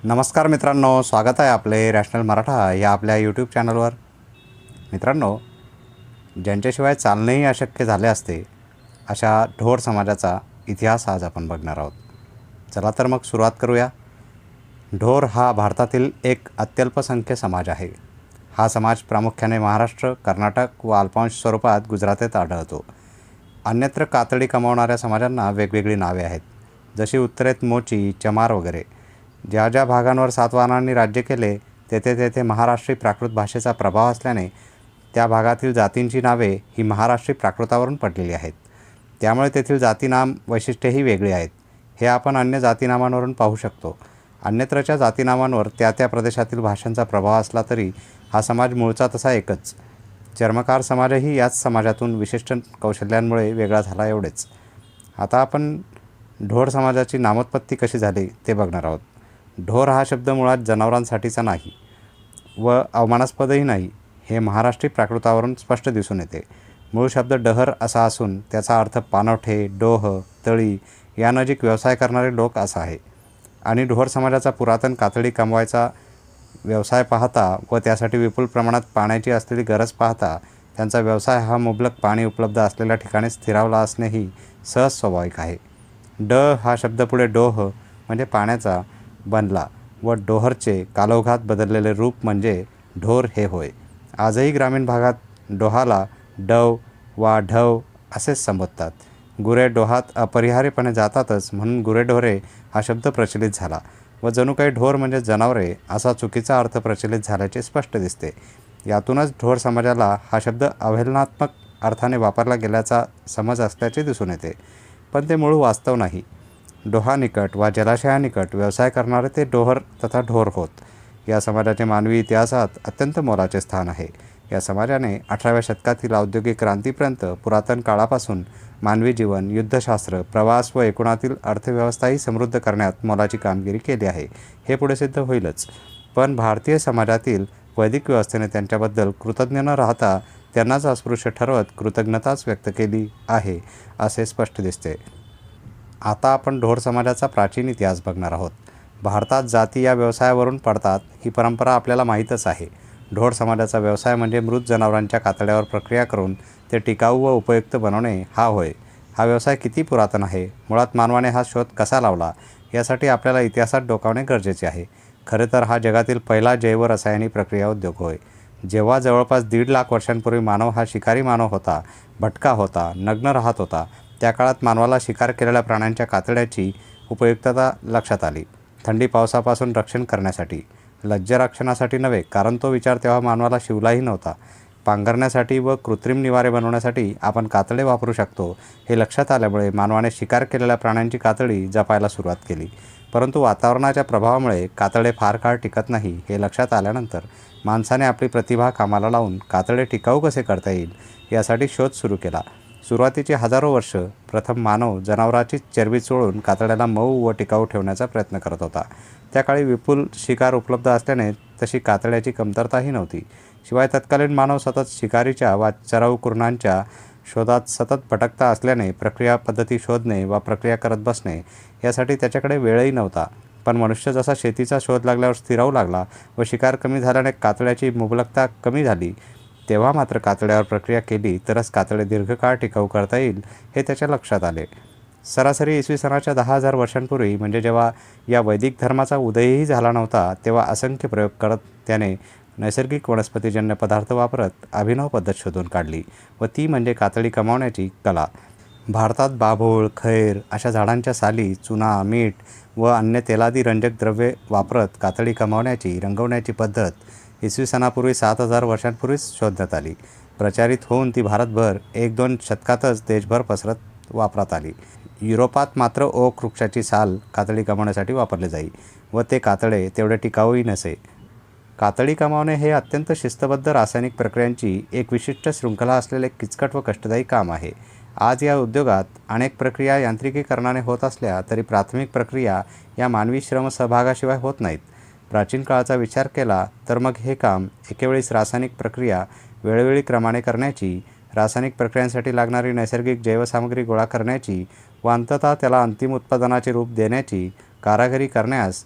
नमस्कार मित्रांनो, स्वागत आहे आपले रॅशनल मराठा या आपल्या यूट्यूब चॅनलवर. मित्रांनो, ज्यांच्याशिवाय चालणंही अशक्य झाले असते अशा ढोर समाजाचा इतिहास आज आपण बघणार आहोत. चला तर मग सुरुवात करूया. ढोर हा भारतातील एक अत्यल्पसंख्य समाज आहे. हा समाज प्रामुख्याने महाराष्ट्र, कर्नाटक व अल्पांश स्वरूपात गुजरातेत आढळतो. अन्यत्र कातडी कमावणाऱ्या समाजांना वेगवेगळी नावे आहेत, जशी उत्तरेत मोची, चमार वगैरे. ज्या ज्या भागांवर सातवाहनांनी राज्य केले तेथे तेथे महाराष्ट्री प्राकृत भाषेचा प्रभाव असल्याने त्या भागातील जातींची नावे ही महाराष्ट्री प्राकृतावरून पडलेली आहेत. त्यामुळे तेथील जातीनाम वैशिष्ट्येही वेगळी आहेत. हे आपण अन्य जातीनामांवरून पाहू शकतो. अन्यत्रच्या जातीनामांवर त्या त्या प्रदेशातील भाषांचा प्रभाव असला तरी हा समाज मूळचा तसा एकच. चर्मकार समाजही याच समाजातून विशिष्ट कौशल्यांमुळे वेगळा झाला एवढेच. आता आपण ढोर समाजाची नामोत्पत्ती कशी झाली ते बघणार आहोत. ढोर हा शब्द मुळात जनावरांसाठीचा नाही व अवमानास्पदही नाही, हे महाराष्ट्री प्राकृतावरून स्पष्ट दिसून येते. मूळ शब्द डहर असा असून त्याचा अर्थ पाणवठे, डोह, तळी या नजीक व्यवसाय करणारे लोक असा आहे. आणि ढोर समाजाचा पुरातन कातडी कमवायचा व्यवसाय पाहता व त्यासाठी विपुल प्रमाणात पाण्याची असलेली गरज पाहता त्यांचा व्यवसाय हा मुबलक पाणी उपलब्ध असलेल्या ठिकाणी स्थिरावला असणेही सहज स्वाभाविक आहे. ड हा शब्द पुढे डोह म्हणजे पाण्याचा बनला व डोहरचे कालौघात बदललेले रूप म्हणजे ढोर हे होय. आजही ग्रामीण भागात डोहाला डव वा ढव असेच संबोधतात. गुरे डोहात अपरिहार्यपणे जातातच म्हणून गुरेढोरे हा शब्द प्रचलित झाला व जणू काही ढोर म्हणजे जनावरे असा चुकीचा अर्थ प्रचलित झाल्याचे स्पष्ट दिसते. यातूनच ढोर समाजाला हा शब्द अवहेलनात्मक अर्थाने वापरला गेल्याचा समज असल्याचे दिसून येते, पण ते मूळ वास्तव नाही. डोहानिकट वा जलाशयानिकट व्यवसाय करणारे ते डोहर तथा ढोर होत. या समाजाचे मानवी इतिहासात अत्यंत मोलाचे स्थान आहे. या समाजाने 18व्या शतकातील औद्योगिक क्रांतीपर्यंत पुरातन काळापासून मानवी जीवन, युद्धशास्त्र, प्रवास व एकूणातील अर्थव्यवस्थाही समृद्ध करण्यात मोलाची कामगिरी केली आहे. हे पुढे सिद्ध होईलच. पण भारतीय समाजातील वैदिक व्यवस्थेने त्यांच्याबद्दल कृतज्ञ न राहता त्यांनाच अस्पृश्य ठरवत कृतज्ञताच व्यक्त केली आहे असे स्पष्ट दिसते. आता आपण ढोर समाजाचा प्राचीन इतिहास बघणार आहोत. भारतात जाती या व्यवसायावरून पडतात ही परंपरा आपल्याला माहीतच आहे. ढोर समाजाचा व्यवसाय म्हणजे मृत जनावरांच्या कातड्यावर प्रक्रिया करून ते टिकाऊ व उपयुक्त बनवणे हा होय. हा व्यवसाय किती पुरातन आहे, मुळात मानवाने हा शोध कसा लावला यासाठी आपल्याला इतिहासात डोकावणे गरजेचे आहे. खरे तर हा जगातील पहिला जैवरसायनिक प्रक्रिया उद्योग होय. जेव्हा जवळपास 1.5 लाख वर्षांपूर्वी मानव हा शिकारी मानव होता, भटका होता, नग्न राहत होता, त्या काळात मानवाला शिकार केलेल्या प्राण्यांच्या कातड्याची उपयुक्तता लक्षात आली. थंडी पावसापासून रक्षण करण्यासाठी, लज्जरक्षणासाठी नव्हे, कारण तो विचार तेव्हा मानवाला शिवलाही नव्हता. पांघरण्यासाठी व कृत्रिम निवारे बनवण्यासाठी आपण कातडे वापरू शकतो हे लक्षात आल्यामुळे मानवाने शिकार केलेल्या प्राण्यांची कातडी जपायला सुरुवात केली. परंतु वातावरणाच्या प्रभावामुळे कातडे फार काळ टिकत नाही हे लक्षात आल्यानंतर माणसाने आपली प्रतिभा कामाला लावून कातडे टिकाऊ कसे करता येईल यासाठी शोध सुरू केला. सुरुवातीची हजारो वर्ष प्रथम मानव जनावराची चरबी चोळून कातड्याला मऊ व टिकाऊ ठेवण्याचा प्रयत्न करत होता. त्या काळी विपुल शिकार उपलब्ध असल्याने तशी कातड्याची कमतरताही नव्हती. शिवाय तत्कालीन मानव सतत शिकारीच्या वा चराऊ कुरणांच्या शोधात सतत भटकता असल्याने प्रक्रिया पद्धती शोधणे वा प्रक्रिया करत बसणे यासाठी त्याच्याकडे वेळही नव्हता. पण मनुष्य जसा शेतीचा शोध लागल्यावर स्थिरावू लागला व शिकार कमी झाल्याने कातड्याची मुबलकता कमी झाली, तेव्हा मात्र कातड्यावर प्रक्रिया केली तरच कातडे दीर्घकाळ टिकाऊ करता येईल हे त्याच्या लक्षात आले. सरासरी इसवी सनाच्या 10,000 वर्षांपूर्वी म्हणजे जेव्हा या वैदिक धर्माचा उदयही झाला नव्हता, तेव्हा असंख्य प्रयोग करत त्याने नैसर्गिक वनस्पतीजन्य पदार्थ वापरत अभिनव पद्धत शोधून काढली व ती म्हणजे कातडी कमावण्याची कला. भारतात बाभूळ, खैर अशा झाडांच्या साली, चुना, मीठ व अन्य तेलादी रंजक द्रव्ये वापरत कातडी कमावण्याची, रंगवण्याची पद्धत इसवी सनापूर्वी 7,000 वर्षांपूर्वीच शोधण्यात आली. प्रचारित होऊन ती भारतभर 1-2 शतकातच देशभर पसरत वापरात आली. युरोपात मात्र ओक वृक्षाची साल कातडी कमावण्यासाठी वापरले जाई व ते कातडे तेवढे टिकाऊही नसे. कातडी कमावणे हे अत्यंत शिस्तबद्ध रासायनिक प्रक्रियांची एक विशिष्ट शृंखला असलेले किचकट व कष्टदायी काम आहे. आज या उद्योगात अनेक प्रक्रिया यांत्रिकीकरणाने होत असल्या तरी प्राथमिक प्रक्रिया या मानवी श्रम सहभागाशिवाय होत नाहीत. प्राचीन काळाचा विचार केला तर मग हे काम एकेवेळीच रासायनिक प्रक्रिया वेळोवेळी क्रमाने करण्याची, रासायनिक प्रक्रियांसाठी लागणारी नैसर्गिक जैवसामग्री गोळा करण्याची व अंततः त्याला अंतिम उत्पादनाचे रूप देण्याची कारागिरी करण्यास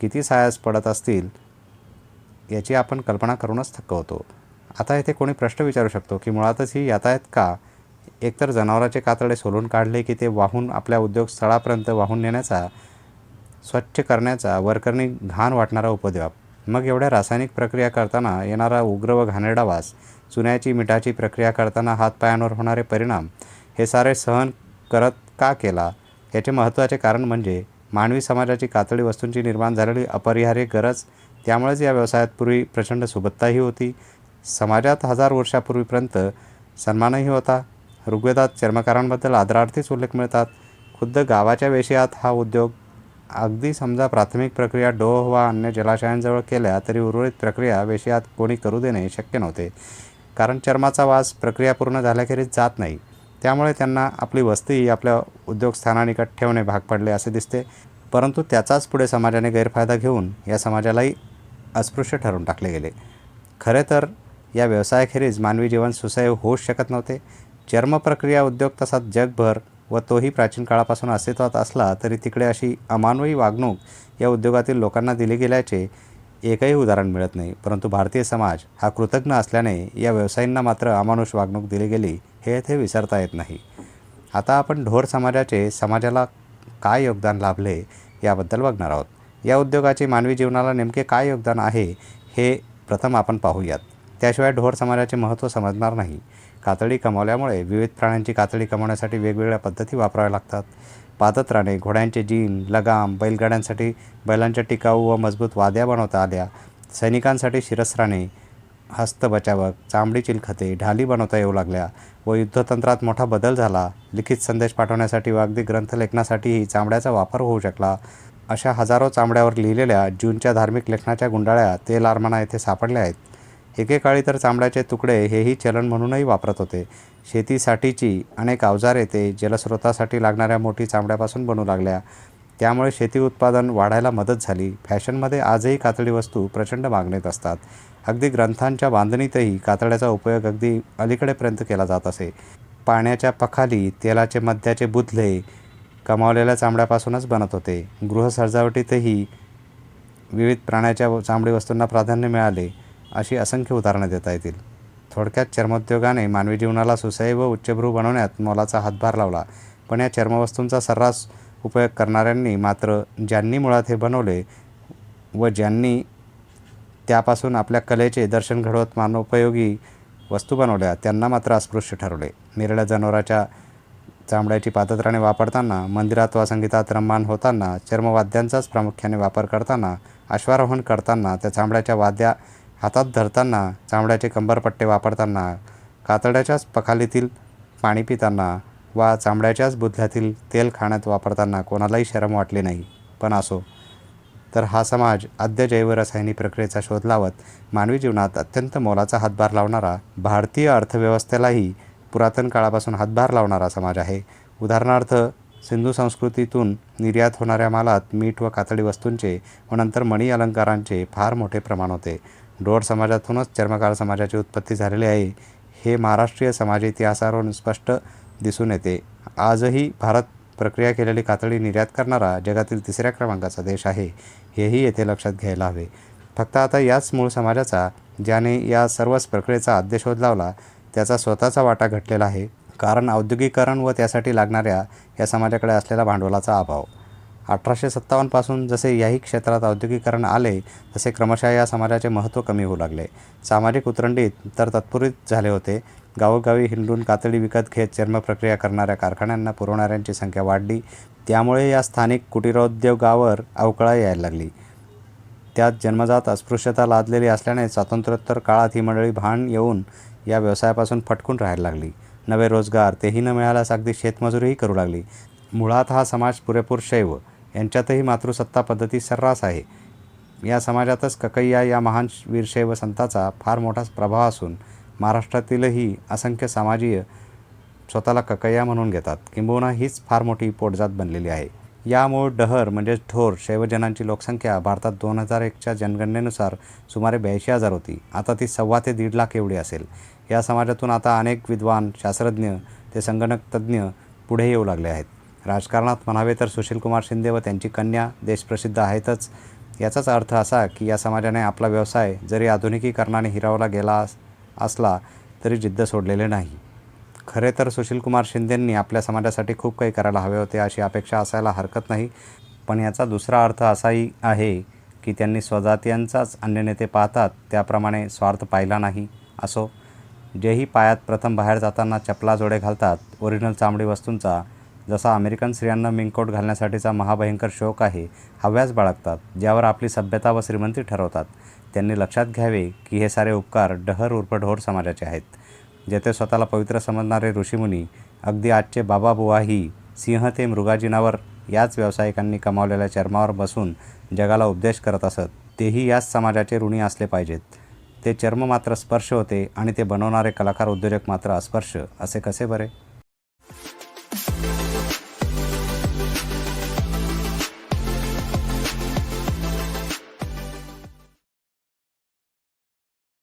किती सायास पडत असतील याची आपण कल्पना करूनच थक्क होतो. आता येथे कोणी प्रश्न विचारू शकतो की मुळातच ही यातायात का? एकतर जनावराचे कातडे सोलून काढले की ते वाहून आपल्या उद्योगस्थळापर्यंत वाहून नेण्याचा, स्वच्छ करण्याचा, वरकरणी घाण वाटणारा उपद्व्याप, मग एवढ्या रासायनिक प्रक्रिया करताना येणारा उग्र व घाणेरडा वास, चुन्याची मिठाची प्रक्रिया करताना हातपायांवर होणारे परिणाम, हे सारे सहन करत का केला? याचे महत्त्वाचे कारण म्हणजे मानवी समाजाची कातडी वस्तूंची निर्माण झालेली अपरिहार्य गरज. त्यामुळेच या व्यवसायात पूर्वी प्रचंड सुबत्ताही होती. समाजात 1000 वर्षापूर्वीपर्यंत सन्मानही होता. ऋग्वेदात चर्मकारांबद्दल आदरार्थीच उल्लेख मिळतात. खुद्द गावाच्या वेशीयात हा उद्योग, अगदी समजा प्राथमिक प्रक्रिया डोह वा अन्य जलाशयांजवळ केल्या तरी उर्वरित प्रक्रिया वेशीयात कोणी करू देणे शक्य नव्हते. कारण चर्माचा वास प्रक्रिया पूर्ण झाल्याखेरीज जात नाही. त्यामुळे त्यांना आपली वस्ती आपल्या उद्योगस्थानानिकट ठेवणे भाग पडले असे दिसते. परंतु त्याचाच पुढे समाजाने गैरफायदा घेऊन या समाजालाही अस्पृश्य ठरवून टाकले गेले. खरे तर या व्यवसायाखेरीज मानवी जीवन सुसह्य होऊच शकत नव्हते. चर्मप्रक्रिया उद्योग तसा जगभर व तोही प्राचीन काळापासून अस्तित्वात असला तरी तिकडे अशी अमानवी वागणूक या उद्योगातील लोकांना दिली गेल्याचे एकही उदाहरण मिळत नाही. परंतु भारतीय समाज हा कृतज्ञ असल्याने या व्यवसायींना मात्र अमानुष वागणूक दिली गेली हे येथे विसरता येत नाही. आता आपण ढोर समाजाचे समाजाला काय योगदान लाभले याबद्दल बघणार आहोत. या उद्योगाचे मानवी जीवनाला नेमके काय योगदान आहे हे प्रथम आपण पाहूयात. त्याशिवाय ढोर समाजाचे महत्त्व समजणार नाही. कातडी कमावल्यामुळे विविध प्राण्यांची कातडी कमावण्यासाठी वेगवेगळ्या पद्धती वापराव्या लागतात. पादत्राणे, घोड्यांचे जीन, लगाम, बैलगाड्यांसाठी बैलांच्या टिकाऊ व मजबूत वाद्या बनवता आल्या. सैनिकांसाठी शिरस्त्राणे, हस्तबचावक, चामडी चिलखते, ढाली बनवता येऊ लागल्या व युद्धतंत्रात मोठा बदल झाला. लिखित संदेश पाठवण्यासाठी व अगदी ग्रंथलेखनासाठीही चामड्याचा वापर होऊ शकला. अशा हजारो चामड्यावर लिहिलेल्या ज्यूंच्या धार्मिक लेखनाच्या गुंडाळ्या तेल आरमाना येथे सापडल्या आहेत. एकेकाळी तर चामड्याचे तुकडे हेही चलन म्हणूनही वापरत होते. शेतीसाठीची अनेक अवजारे ते जलस्रोतासाठी लागणाऱ्या मोठी चामड्यापासून बनू लागल्या. त्यामुळे शेती उत्पादन वाढायला मदत झाली. फॅशनमध्ये आजही कातडी वस्तू प्रचंड मागणीत असतात. अगदी ग्रंथांच्या बांधणीतही कातड्याचा उपयोग अगदी अलीकडेपर्यंत केला जात असे. पाण्याच्या पखाली, तेलाचे मद्याचे बुधले कमावलेल्या चामड्यापासूनच बनत होते. गृहसजावटीतही विविध प्राण्याच्या चामडी वस्तूंना प्राधान्य मिळाले. अशी असंख्य उदाहरणं देता येतील. थोडक्यात चर्मोद्योगाने मानवी जीवनाला सुसह्य व उच्चभ्रू बनवण्यात मोलाचा हातभार लावला. पण या चर्मवस्तूंचा सर्रास उपयोग करणाऱ्यांनी मात्र ज्यांनी मुळात हे बनवले व ज्यांनी त्यापासून आपल्या कलेचे दर्शन घडवत मानोपयोगी वस्तू बनवल्या त्यांना मात्र अस्पृश्य ठरवले. निरळ्या जनावराच्या चामड्याची पादत्राणे वापरताना, मंदिरात वा संगीतात रममाण होताना, चर्मवाद्यांचाच प्रामुख्याने वापर करताना, अश्वारोहण करताना, त्या चामड्याच्या वाद्या हातात धरताना, चामड्याचे कंबरपट्टे वापरताना, कातड्याच्याच पखालीतील पाणी पिताना वा चामड्याच्याच बुधल्यातील तेल खाण्यात वापरताना कोणालाही शरम वाटली नाही. पण असो, तर हा समाज आद्य जैवरसायनिक प्रक्रियेचा शोध लावत मानवी जीवनात अत्यंत मोलाचा हातभार लावणारा, भारतीय अर्थव्यवस्थेलाही पुरातन काळापासून हातभार लावणारा समाज आहे. उदाहरणार्थ, सिंधू संस्कृतीतून निर्यात होणाऱ्या मालात मीठ व कातडी वस्तूंचे व नंतर मणी अलंकारांचे फार मोठे प्रमाण होते. ढोर समाजातूनच चर्मकार समाजाची उत्पत्ती झालेली आहे हे महाराष्ट्रीय समाज इतिहासावरून स्पष्ट दिसून येते. आजही भारत प्रक्रिया केलेली कातडी निर्यात करणारा जगातील 3ऱ्या क्रमांकाचा देश आहे हेही येथे लक्षात घ्यायला हवे. फक्त आता याच मूळ समाजाचा, ज्याने या सर्वच प्रक्रियेचा आद्य शोध लावला, त्याचा स्वतःचा वाटा घटलेला आहे. कारण औद्योगिकरण व त्यासाठी लागणाऱ्या या समाजाकडे असलेला भांडवलाचा अभाव. 1857 पासून जसे याही क्षेत्रात औद्योगिकरण आले तसे क्रमशः या समाजाचे महत्त्व कमी होऊ लागले. सामाजिक उतरंडीत तर तत्पूर्वीच झाले होते. गावोगावी हिंडून कातडी विकत घेत चर्मप्रक्रिया करणाऱ्या कारखान्यांना पुरवणाऱ्यांची संख्या वाढली. त्यामुळे या स्थानिक कुटीरोद्योगावर अवकळा यायला लागली. त्यात जन्मजात अस्पृश्यता लादलेली असल्याने स्वातंत्र्योत्तर काळात ही मंडळी भान येऊन या व्यवसायापासून फटकून राहायला लागली. नवे रोजगार तेही न मिळाल्यास अगदी शेतमजुरीही करू लागली. मुळात हा समाज पुरेपूर शैव, यांच्यातही मातृसत्ता पद्धती सर्रास आहे. या समाजातच ककय्या या महान वीरशैव संताचा फार मोठा प्रभाव असून महाराष्ट्रातीलही असंख्य समाजीय स्वतःला ककय्या म्हणून घेतात. किंबहुना हीच फार मोठी पोटजात बनलेली आहे. या मूळ डहर म्हणजेच ढोर शैवजनांची लोकसंख्या भारतात 2001च्या जनगणनेनुसार सुमारे 82,000 होती. आता ती 1.25 ते 1.5 लाख एवढी असेल. या समाजातून आता अनेक विद्वान, शास्त्रज्ञ ते संगणक तज्ज्ञ पुढे येऊ लागले आहेत. राजकारणात म्हणावे तर सुशीलकुमार शिंदे व त्यांची कन्या देशप्रसिद्ध आहेतच. याचाच अर्थ असा की या समाजाने आपला व्यवसाय जरी आधुनिकीकरणाने हिरावला गेला असला तरी जिद्द सोडलेले नाही. खरे तर सुशीलकुमार शिंदेंनी आपल्या समाजासाठी खूप काही करायला हवे होते अशी अपेक्षा असायला हरकत नाही. पण याचा दुसरा अर्थ असाही आहे की त्यांनी स्वजातीयांचाच अन्य नेते पाहतात त्याप्रमाणे स्वार्थ पाहिला नाही. असो, जेही पायात प्रथम बाहेर जाताना चपला जोडे घालतात ओरिजिनल चामडी वस्तूंचा, जसा अमेरिकन स्त्रियांना मिंकोट घालण्यासाठीचा महाभयंकर शौक आहे, हव्यास बाळगतात ज्यावर आपली सभ्यता व श्रीमंती ठरवतात, त्यांनी लक्षात घ्यावे की हे सारे उपकार डहर उर्फ ढोर समाजाचे आहेत. जेथे स्वतःला पवित्र समजणारे ऋषीमुनी, अगदी आजचे बाबाबुवाही सिंह ते मृगाजिनावर याच व्यावसायिकांनी कमावलेल्या चर्मावर बसून जगाला उपदेश करत असत, तेही याच समाजाचे ऋणी असले पाहिजेत. ते चर्म मात्र स्पर्श होते आणि ते बनवणारे कलाकार उद्योजक मात्र अस्पर्श, असे कसे बरे?